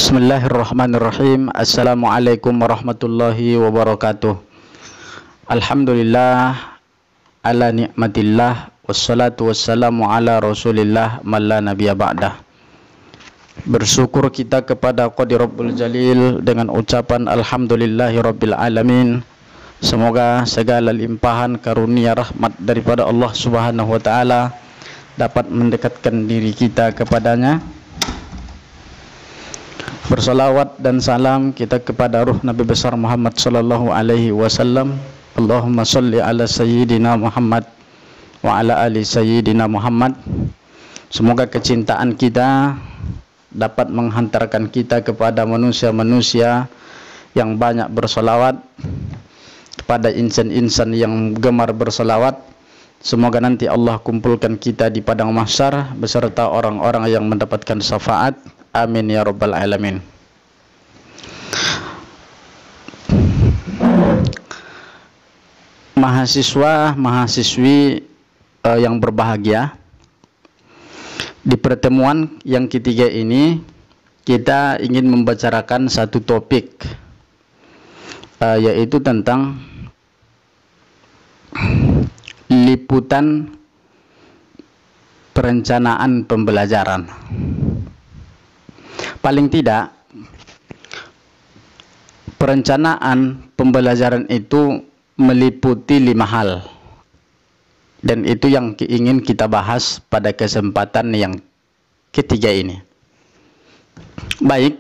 Bismillahirrahmanirrahim. Assalamualaikum warahmatullahi wabarakatuh. Alhamdulillah ala ni'matillah wassalatu wassalamu ala rasulillah man la nabiyya ba'dah. Bersyukur kita kepada Qadirul Jalil dengan ucapan alhamdulillahi rabbil alamin. Semoga segala limpahan karunia rahmat daripada Allah Subhanahu wa taala dapat mendekatkan diri kita kepadanya. Bersalawat dan salam kita kepada ruh Nabi besar Muhammad sallallahu alaihi wasallam. Allahumma shalli ala sayyidina Muhammad wa ala ali sayyidina Muhammad. Semoga kecintaan kita dapat menghantarkan kita kepada manusia-manusia yang banyak bersalawat, kepada insan-insan yang gemar bersalawat. Semoga nanti Allah kumpulkan kita di padang mahsyar beserta orang-orang yang mendapatkan syafaat. Amin ya rabbal alamin. Mahasiswa, mahasiswi yang berbahagia, di pertemuan yang ketiga ini kita ingin membicarakan satu topik, yaitu tentang liputan perencanaan pembelajaran. Paling tidak, perencanaan pembelajaran itu meliputi 5 hal, dan itu yang ingin kita bahas pada kesempatan yang ketiga ini. Baik,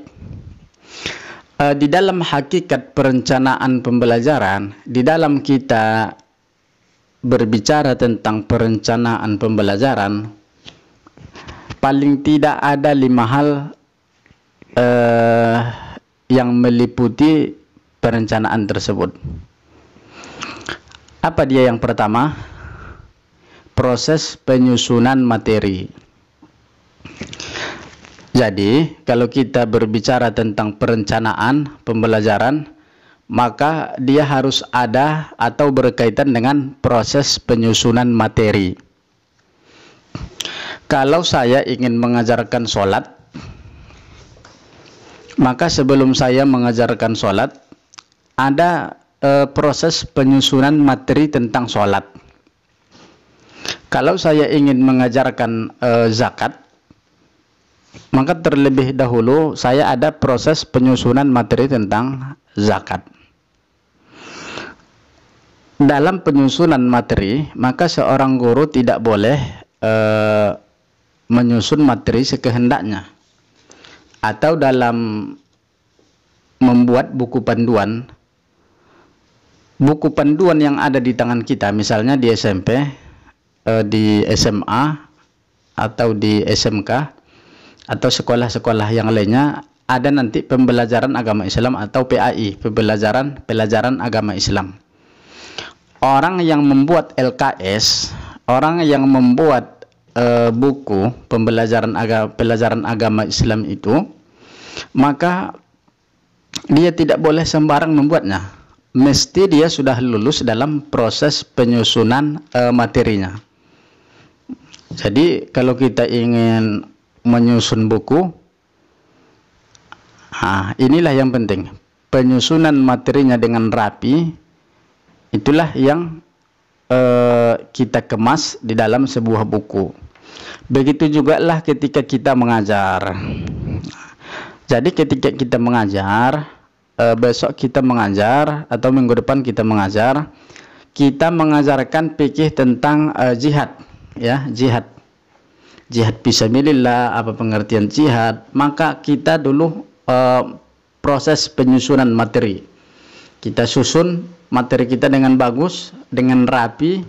di dalam hakikat perencanaan pembelajaran, di dalam kita berbicara tentang perencanaan pembelajaran, paling tidak ada 5 hal yang meliputi perencanaan tersebut. Apa dia? Yang pertama, proses penyusunan materi. Jadi, kalau kita berbicara tentang perencanaan pembelajaran, maka dia harus ada atau berkaitan dengan proses penyusunan materi. Kalau saya ingin mengajarkan sholat, maka sebelum saya mengajarkan sholat, ada proses penyusunan materi tentang sholat. Kalau saya ingin mengajarkan zakat, maka terlebih dahulu saya ada proses penyusunan materi tentang zakat. Dalam penyusunan materi, maka seorang guru tidak boleh menyusun materi sekehendaknya. Atau dalam membuat buku panduan yang ada di tangan kita, misalnya di SMP, di SMA, atau di SMK, atau sekolah-sekolah yang lainnya, ada nanti pembelajaran agama Islam atau PAI, pelajaran agama Islam. Orang yang membuat LKS, orang yang membuat buku pelajaran agama Islam itu, maka dia tidak boleh sembarang membuatnya. Mesti dia sudah lulus dalam proses penyusunan materinya. Jadi kalau kita ingin menyusun buku, inilah yang penting. Penyusunan materinya dengan rapi, itulah yang kita kemas di dalam sebuah buku. Begitu juga lah ketika kita mengajar. Jadi ketika kita mengajar, besok kita mengajar atau minggu depan kita mengajar, kita mengajarkan fikih tentang jihad, ya, jihad fisabilillah, apa pengertian jihad. Maka kita dulu proses penyusunan materi. Kita susun materi kita dengan bagus, dengan rapi,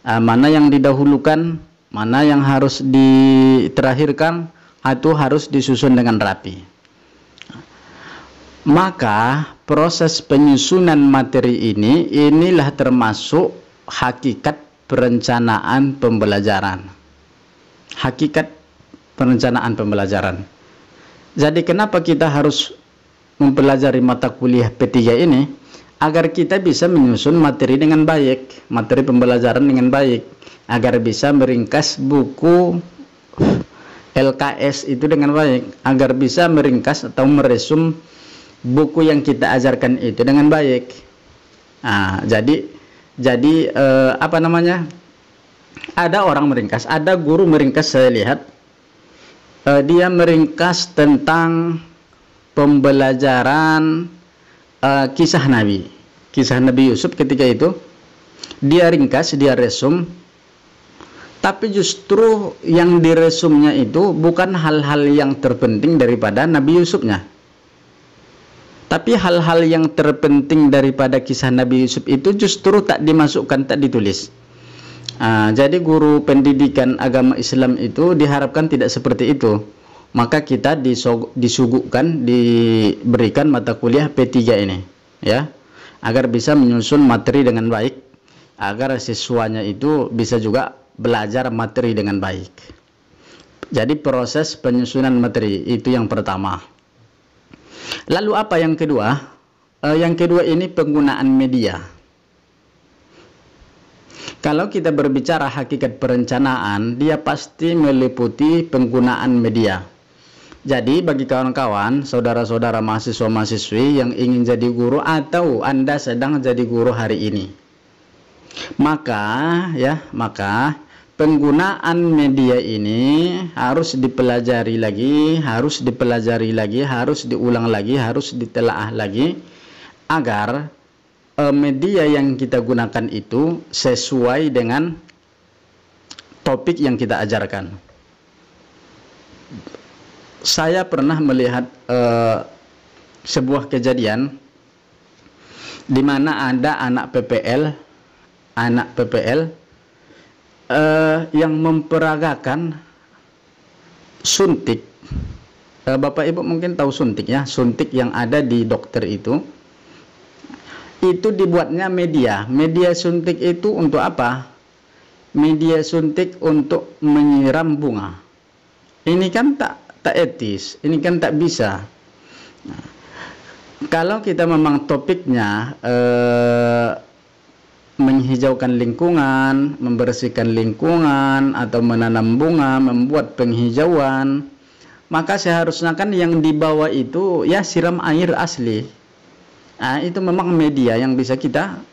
mana yang didahulukan, mana yang harus diterakhirkan, itu harus disusun dengan rapi. Maka proses penyusunan materi inilah termasuk hakikat perencanaan pembelajaran. Hakikat perencanaan pembelajaran. Jadi kenapa kita harus mempelajari mata kuliah P3 ini? Agar kita bisa menyusun materi dengan baik, materi pembelajaran dengan baik, agar bisa meringkas buku LKS itu dengan baik, agar bisa meringkas atau meresum buku yang kita ajarkan itu dengan baik. Nah, jadi apa namanya? Ada orang meringkas, ada guru meringkas, saya lihat dia meringkas tentang pembelajaran kisah Nabi Yusuf ketika itu. Dia ringkas, dia resum, tapi justru yang diresumnya itu bukan hal-hal yang terpenting daripada Nabi Yusufnya, tapi hal-hal yang terpenting daripada kisah Nabi Yusuf itu justru tak dimasukkan, tak ditulis. Jadi guru pendidikan agama Islam itu diharapkan tidak seperti itu. Maka kita disuguhkan, diberikan mata kuliah P3 ini, ya, agar bisa menyusun materi dengan baik, agar siswanya itu bisa juga belajar materi dengan baik. Jadi proses penyusunan materi itu yang pertama. Lalu apa yang kedua? Yang kedua ini penggunaan media. Kalau kita berbicara hakikat perencanaan, dia pasti meliputi penggunaan media. Jadi bagi kawan-kawan, saudara-saudara mahasiswa-mahasiswi yang ingin jadi guru atau Anda sedang jadi guru hari ini, maka penggunaan media ini harus dipelajari lagi, harus diulang lagi, harus ditelaah lagi, agar media yang kita gunakan itu sesuai dengan topik yang kita ajarkan. Saya pernah melihat sebuah kejadian di mana ada anak PPL yang memperagakan suntik. Bapak Ibu mungkin tahu suntik, ya, suntik yang ada di dokter itu dibuatnya media. Media suntik itu untuk apa? Media suntik untuk menyiram bunga. Ini kan tak etis, ini kan tak bisa. Nah, kalau kita memang topiknya menghijaukan lingkungan, membersihkan lingkungan, atau menanam bunga, membuat penghijauan, maka seharusnya kan yang dibawa itu ya siram air asli. Nah, itu memang media yang bisa kita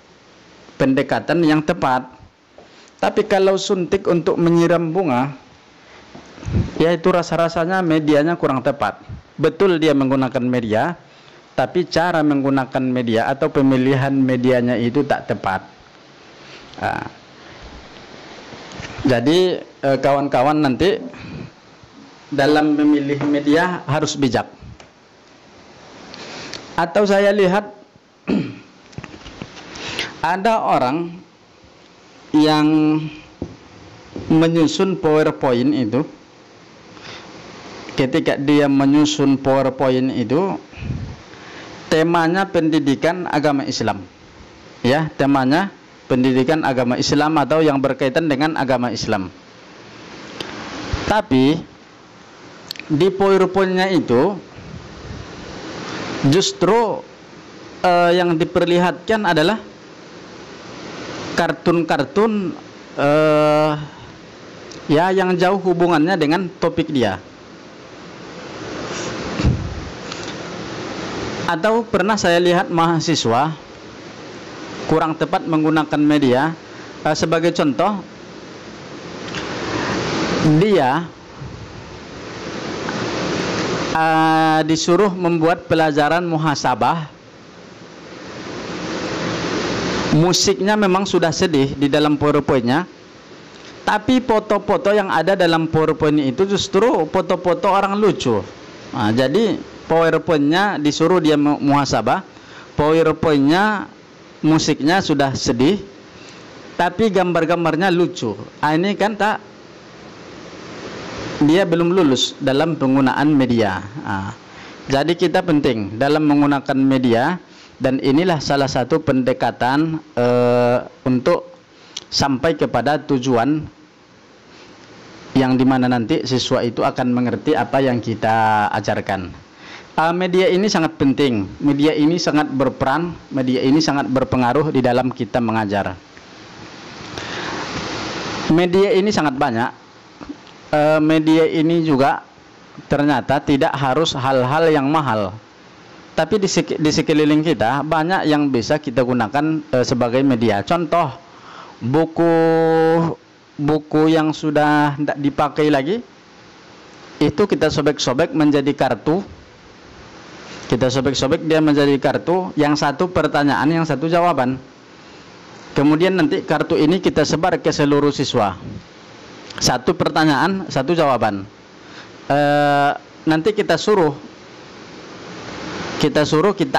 pendekatan yang tepat. Tapi kalau suntik untuk menyiram bunga, ya itu rasa-rasanya medianya kurang tepat. Betul dia menggunakan media, tapi cara menggunakan media atau pemilihan medianya itu tak tepat. Jadi kawan-kawan nanti dalam memilih media harus bijak. Atau saya lihat ada orang yang menyusun PowerPoint itu, ketika dia menyusun PowerPoint itu temanya pendidikan agama Islam, ya, temanya pendidikan agama Islam atau yang berkaitan dengan agama Islam. Tapi di PowerPoint-nya itu justru yang diperlihatkan adalah kartun-kartun ya yang jauh hubungannya dengan topik dia. Atau pernah saya lihat mahasiswa kurang tepat menggunakan media. Sebagai contoh, dia disuruh membuat pelajaran muhasabah. Musiknya memang sudah sedih di dalam PowerPoint-nya, tapi foto-foto yang ada dalam PowerPoint itu justru foto-foto orang lucu. Jadi PowerPoint-nya disuruh dia muhasabah, PowerPoint-nya musiknya sudah sedih, tapi gambar-gambarnya lucu. Ini kan dia belum lulus dalam penggunaan media. Jadi kita penting dalam menggunakan media, dan inilah salah satu pendekatan untuk sampai kepada tujuan yang dimana nanti siswa itu akan mengerti apa yang kita ajarkan. Media ini sangat penting, media ini sangat berperan, media ini sangat berpengaruh di dalam kita mengajar. Media ini sangat banyak. media ini juga ternyata tidak harus hal-hal yang mahal, tapi di sekeliling kita banyak yang bisa kita gunakan sebagai media. Contoh, buku yang sudah tidak dipakai lagi, itu kita sobek-sobek menjadi kartu. Kita sobek-sobek dia menjadi kartu, yang satu pertanyaan, yang satu jawaban. Kemudian nanti kartu ini kita sebar ke seluruh siswa. Satu pertanyaan, satu jawaban. Nanti kita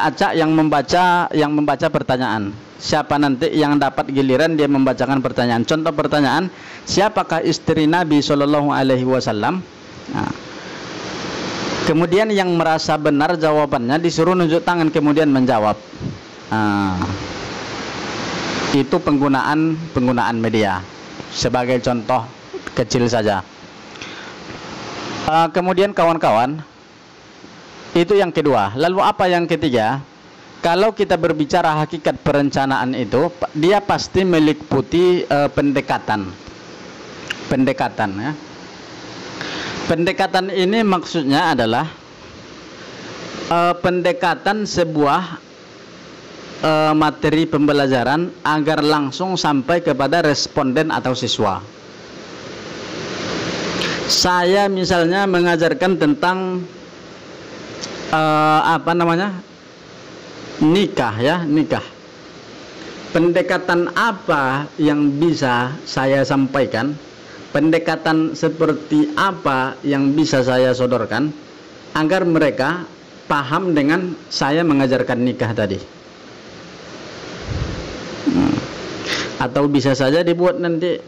acak yang membaca pertanyaan. Siapa nanti yang dapat giliran dia membacakan pertanyaan. Contoh pertanyaan, siapakah istri Nabi Shallallahu Alaihi Wasallam? Nah, kemudian yang merasa benar jawabannya disuruh nunjuk tangan kemudian menjawab. Nah, itu penggunaan media sebagai contoh kecil saja. Kemudian kawan-kawan, itu yang kedua. Lalu apa yang ketiga? Kalau kita berbicara hakikat perencanaan itu, dia pasti meliputi pendekatan ya. Pendekatan ini maksudnya adalah pendekatan sebuah materi pembelajaran agar langsung sampai kepada responden atau siswa. Saya misalnya mengajarkan tentang nikah. Pendekatan apa yang bisa saya sampaikan? Pendekatan seperti apa yang bisa saya sodorkan agar mereka paham dengan saya mengajarkan nikah tadi? Atau bisa saja dibuat nanti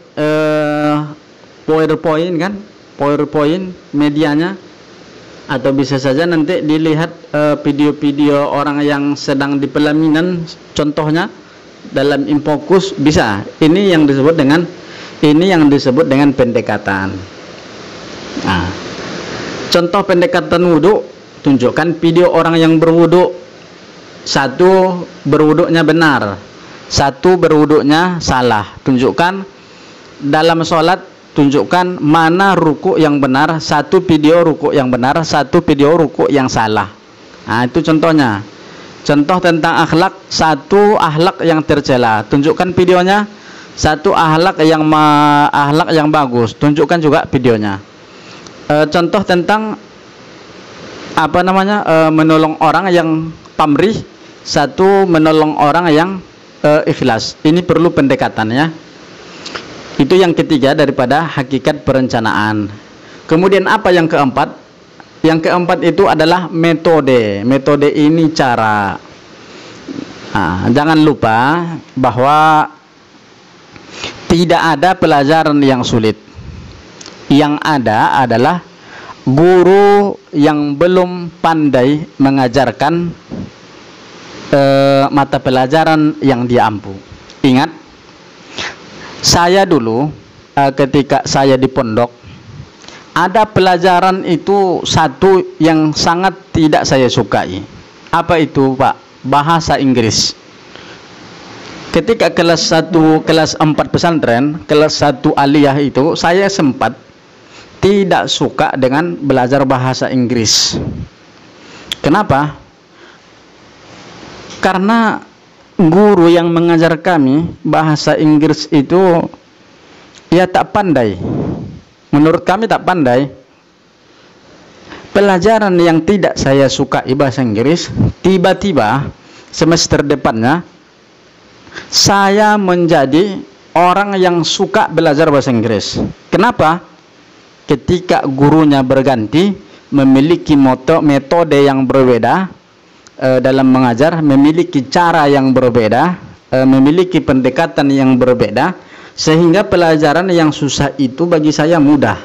PowerPoint kan? PowerPoint medianya, atau bisa saja nanti dilihat video-video orang yang sedang di pelaminan, contohnya dalam infokus bisa. Ini yang disebut dengan pendekatan. Nah, contoh pendekatan wudhu, tunjukkan video orang yang berwudhu. Satu berwudhunya benar, satu berwudhunya salah. Tunjukkan dalam sholat, tunjukkan mana ruku yang benar, satu video ruku yang benar, satu video ruku yang salah. Nah, itu contohnya. Contoh tentang akhlak, satu akhlak yang tercela, tunjukkan videonya. Satu akhlak yang bagus, tunjukkan juga videonya. Contoh tentang menolong orang yang pamrih, satu menolong orang yang ikhlas. Ini perlu pendekatan ya. Itu yang ketiga daripada hakikat perencanaan. Kemudian apa yang keempat? Yang keempat itu adalah metode. Metode ini cara. Nah, jangan lupa bahwa tidak ada pelajaran yang sulit. Yang ada adalah guru yang belum pandai mengajarkan mata pelajaran yang dia ampu. Ingat, saya dulu ketika saya di pondok, ada pelajaran itu satu yang sangat tidak saya sukai. Apa itu, Pak? Bahasa Inggris. Ketika kelas 1, kelas 4 pesantren, kelas 1 aliyah itu, saya sempat tidak suka dengan belajar bahasa Inggris. Kenapa? Karena guru yang mengajar kami bahasa Inggris itu ya tak pandai. Menurut kami tak pandai. Pelajaran yang tidak saya sukai bahasa Inggris, tiba-tiba semester depannya saya menjadi orang yang suka belajar bahasa Inggris. Kenapa? Ketika gurunya berganti, memiliki metode yang berbeda dalam mengajar, memiliki cara yang berbeda, memiliki pendekatan yang berbeda, sehingga pelajaran yang susah itu bagi saya mudah.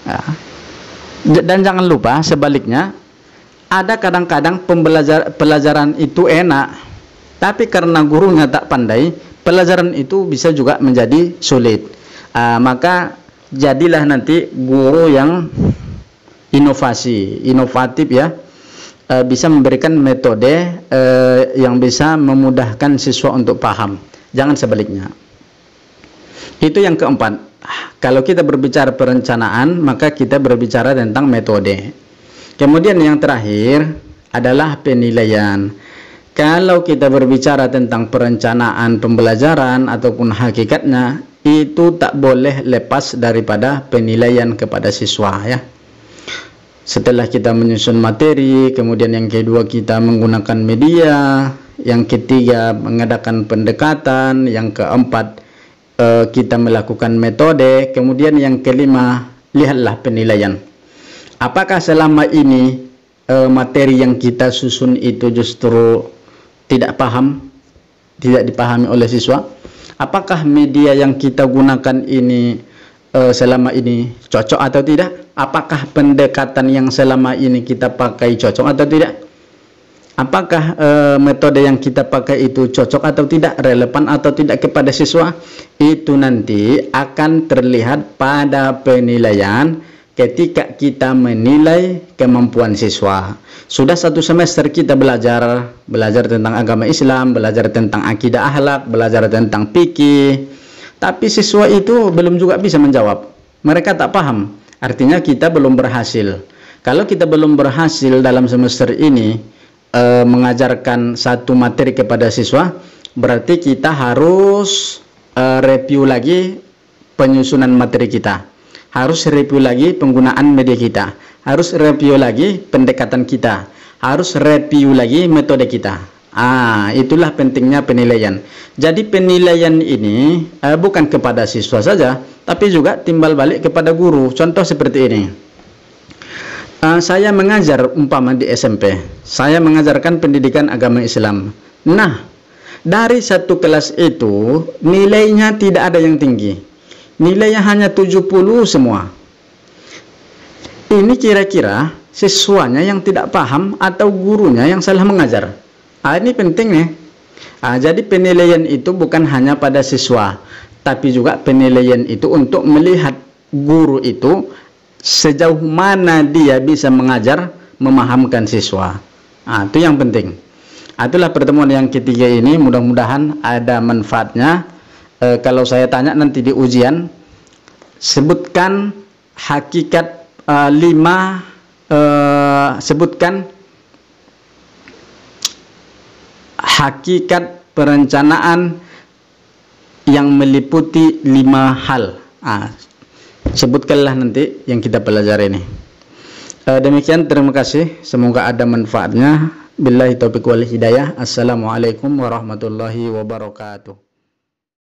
Ya. Dan jangan lupa sebaliknya, ada kadang-kadang pelajaran itu enak, tapi karena gurunya tak pandai, pelajaran itu bisa juga menjadi sulit. Maka jadilah nanti guru yang inovatif ya. Bisa memberikan metode yang bisa memudahkan siswa untuk paham. Jangan sebaliknya. Itu yang keempat, Kalau kita berbicara perencanaan, maka kita berbicara tentang metode. Kemudian yang terakhir adalah penilaian. Kalau kita berbicara tentang perencanaan pembelajaran ataupun hakikatnya, itu tak boleh lepas daripada penilaian kepada siswa, ya. Setelah kita menyusun materi, kemudian yang kedua kita menggunakan media, yang ketiga mengadakan pendekatan, yang keempat kita melakukan metode, kemudian yang kelima lihatlah penilaian. Apakah selama ini materi yang kita susun itu justru tidak paham, tidak dipahami oleh siswa? Apakah media yang kita gunakan ini selama ini cocok atau tidak? Apakah pendekatan yang selama ini kita pakai cocok atau tidak? Apakah metode yang kita pakai itu cocok atau tidak, relevan atau tidak kepada siswa? Itu nanti akan terlihat pada penilaian ketika kita menilai kemampuan siswa. Sudah 1 semester kita belajar tentang agama Islam, belajar tentang akidah akhlak, belajar tentang fikih, tapi siswa itu belum juga bisa menjawab. Mereka tak paham, artinya kita belum berhasil. Kalau kita belum berhasil dalam semester ini mengajarkan satu materi kepada siswa, berarti kita harus review lagi penyusunan materi kita, harus review lagi penggunaan media kita, harus review lagi pendekatan kita, harus review lagi metode kita. Itulah pentingnya penilaian. Jadi penilaian ini bukan kepada siswa saja, tapi juga timbal balik kepada guru. Contoh seperti ini. Saya mengajar umpama di SMP, saya mengajarkan pendidikan agama Islam. Nah, dari satu kelas itu nilainya tidak ada yang tinggi, nilainya hanya 70 semua. Ini kira-kira siswanya yang tidak paham atau gurunya yang salah mengajar? Ini penting nih. Jadi penilaian itu bukan hanya pada siswa, tapi juga penilaian itu untuk melihat guru itu sejauh mana dia bisa mengajar, memahamkan siswa. Itu yang penting. Itulah pertemuan yang ketiga ini, mudah-mudahan ada manfaatnya. Kalau saya tanya nanti di ujian, sebutkan hakikat 5, sebutkan hakikat perencanaan yang meliputi 5 hal. Sebutkanlah nanti yang kita pelajari ini. Demikian, terima kasih. Semoga ada manfaatnya. Billahi taufiq wal hidayah. Assalamualaikum warahmatullahi wabarakatuh.